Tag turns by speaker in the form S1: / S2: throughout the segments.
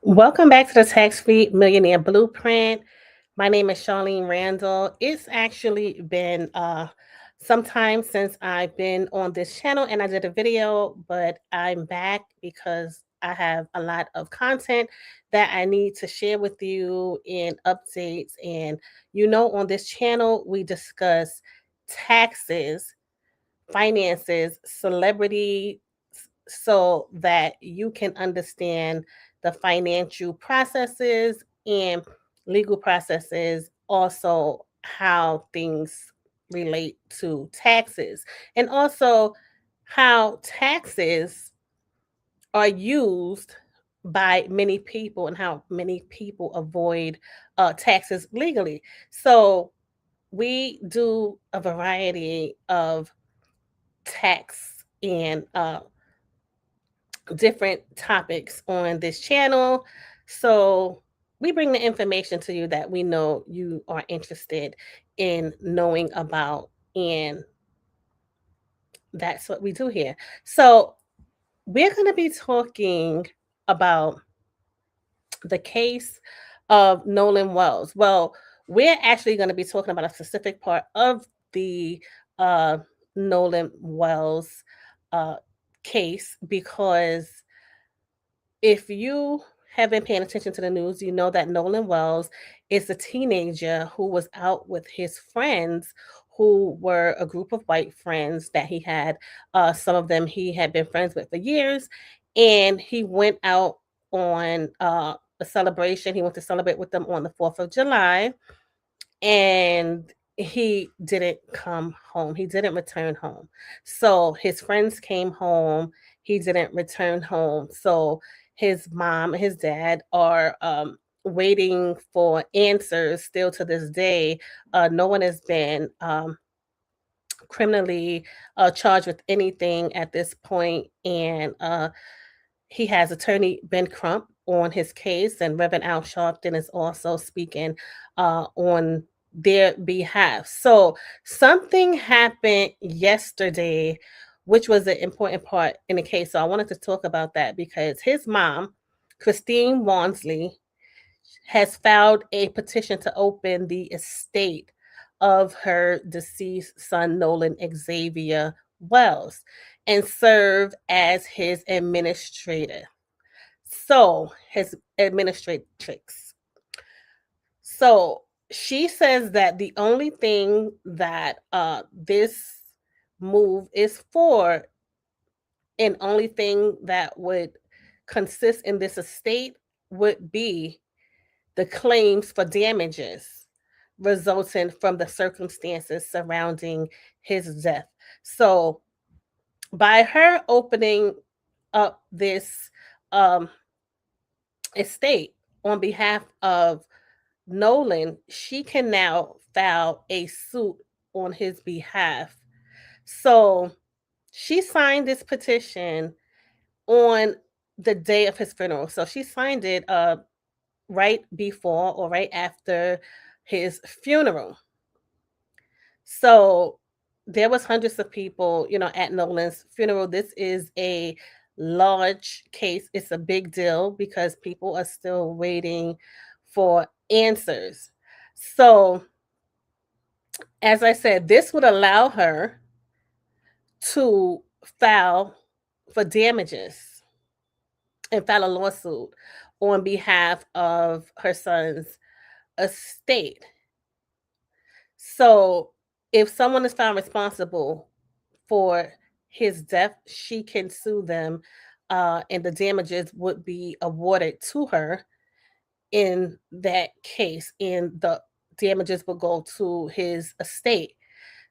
S1: Welcome back to the Tax Free Millionaire Blueprint. My name is Charlene Randall. It's actually been some time since I've been on this channel and I did a video, but I'm back because I have a lot of content that I need to share with you in updates. And on this channel, we discuss taxes, finances, celebrity, so that you can understand the financial processes and legal processes, also how things relate to taxes, and also how taxes are used by many people and how many people avoid taxes legally. So, we do a variety of tax and different topics on this channel. So we bring the information to you that we know you are interested in knowing about, and that's what we do here. So we're going to be talking about the case of Nolan Wells. Well, we're actually going to be talking about a specific part of the uh, Nolan Wells uh, case, because if you have been paying attention to the news, you know that Nolan Wells is a teenager who was out with his friends, who were a group of white friends that he had. Some of them he had been friends with for years. And he went out on a celebration. He went to celebrate with them on the 4th of July. And he didn't come home. He didn't return home. So his friends came home. He didn't return home. So his mom and his dad are waiting for answers still to this day. No one has been criminally charged with anything at this point, and he has attorney Ben Crump on his case, and Reverend Al Sharpton is also speaking on their behalf. So something happened yesterday, which was an important part in the case. So I wanted to talk about that because his mom, Christine Wansley, has filed a petition to open the estate of her deceased son, Nolan Xavier Wells, and serve as his administrator. So, his administratrix. So, she says that the only thing that this move is for, and only thing that would consist in this estate, would be the claims for damages resulting from the circumstances surrounding his death. So, by her opening up this um, estate on behalf of Nolan, she can now file a suit on his behalf. So, she signed this petition on the day of his funeral. So, she signed it right before or right after his funeral. So there was hundreds of people, at Nolan's funeral. This is a large case. It's a big deal because people are still waiting for answers. So, as I said, this would allow her to file for damages and file a lawsuit on behalf of her son's estate. So, if someone is found responsible for his death, she can sue them, and the damages would be awarded to her in that case, and the damages will go to his estate.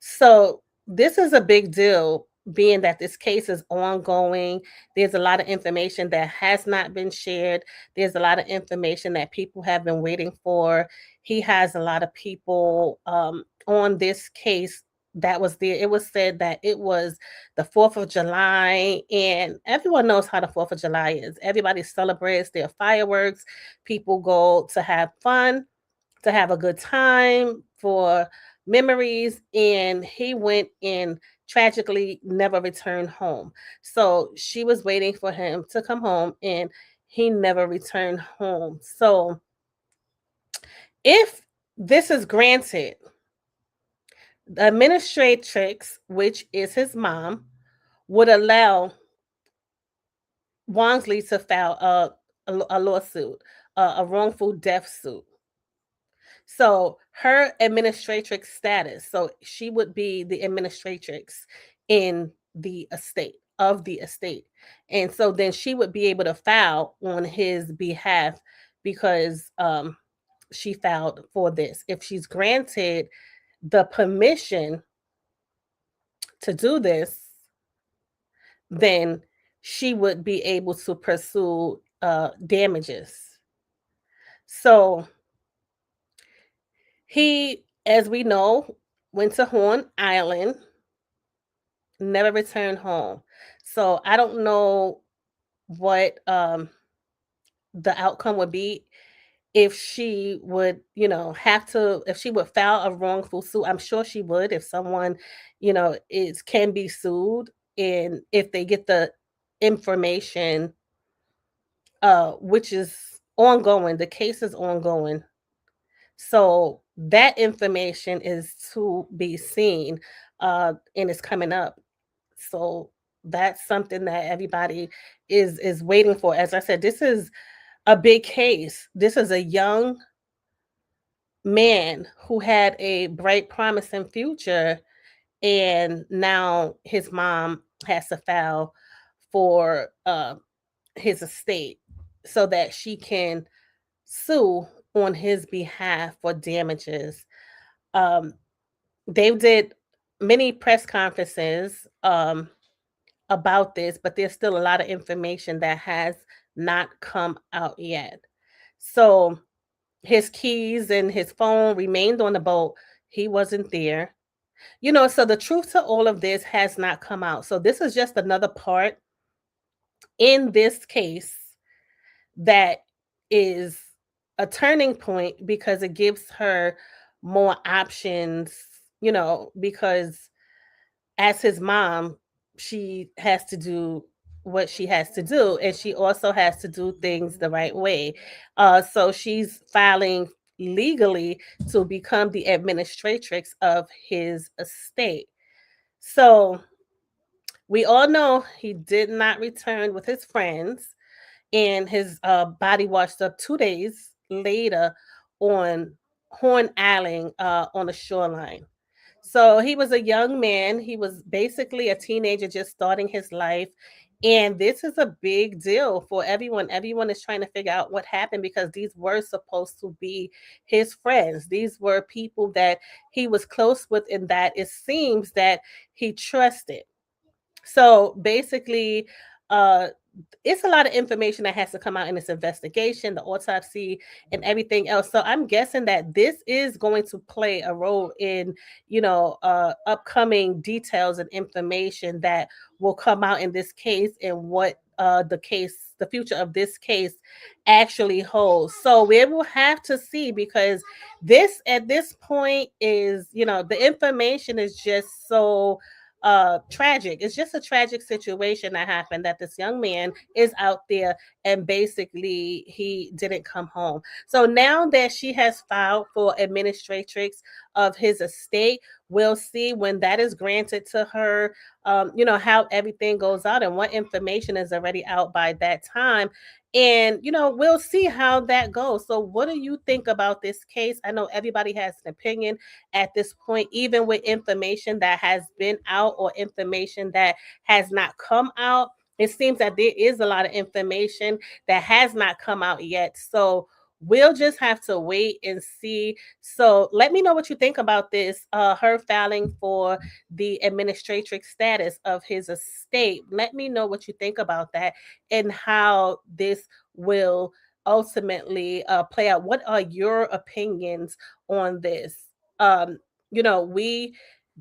S1: So, this is a big deal, being that this case is ongoing. There's a lot of information that has not been shared. There's a lot of information that people have been waiting for. He has a lot of people on this case that was there. It was said that it was the 4th of July, and everyone knows how the 4th of July is. Everybody celebrates, there are fireworks, people go to have fun, to have a good time, for memories, and he went and tragically never returned home. So she was waiting for him to come home, and he never returned home. So if this is granted, the administratrix, which is his mom, would allow Walmsley to file a lawsuit, a wrongful death suit. So her administratrix status, so she would be the administratrix in the estate of the estate. And so then she would be able to file on his behalf because she filed for this. If she's granted the permission to do this, then she would be able to pursue damages. So he, as we know, went to Horn Island, never returned home. So I don't know what the outcome would be if she would, have to, if she would file a wrongful suit. I'm sure she would if someone, is can be sued, and if they get the information, which is ongoing, the case is ongoing. So that information is to be seen, and it's coming up. So that's something that everybody is waiting for. As I said, this is a big case. This is a young man who had a bright, promising future, and now his mom has to file for his estate so that she can sue on his behalf for damages. Um, they did many press conferences about this, but there's still a lot of information that has not come out yet. So his keys and his phone remained on the boat. He wasn't there. So the truth to all of this has not come out. So this is just another part in this case that is a turning point because it gives her more options, because as his mom, she has to do what she has to do, and she also has to do things the right way. So she's filing legally to become the administratrix of his estate. So we all know he did not return with his friends, and his body washed up 2 days later on Horn Island, on the shoreline. So he was a young man. He was basically a teenager just starting his life. And this is a big deal for everyone. Everyone is trying to figure out what happened because these were supposed to be his friends. These were people that he was close with and that it seems that he trusted. So basically, uh, it's a lot of information that has to come out in this investigation, the autopsy, and everything else. So I'm guessing that this is going to play a role in, upcoming details and information that will come out in this case and what the future of this case actually holds. So we will have to see because this at this point is, the information is just so tragic. It's just a tragic situation that happened, that this young man is out there and basically he didn't come home. So now that she has filed for administratrix of his estate, we'll see when that is granted to her, how everything goes out and what information is already out by that time. And we'll see how that goes. So what do you think about this case? I know everybody has an opinion at this point, even with information that has been out or information that has not come out. It seems that there is a lot of information that has not come out yet. So we'll just have to wait and see. So let me know what you think about this, her filing for the administratrix status of his estate. Let me know what you think about that and how this will ultimately play out. What are your opinions on this? We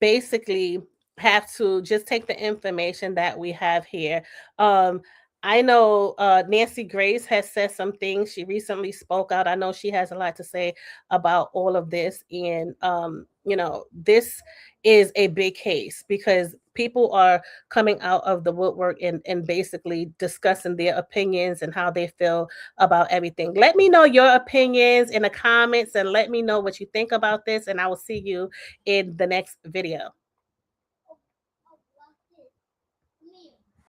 S1: basically have to just take the information that we have here. Um, I know Nancy Grace has said some things. She recently spoke out. I know she has a lot to say about all of this. And, this is a big case because people are coming out of the woodwork and basically discussing their opinions and how they feel about everything. Let me know your opinions in the comments and let me know what you think about this. And I will see you in the next video.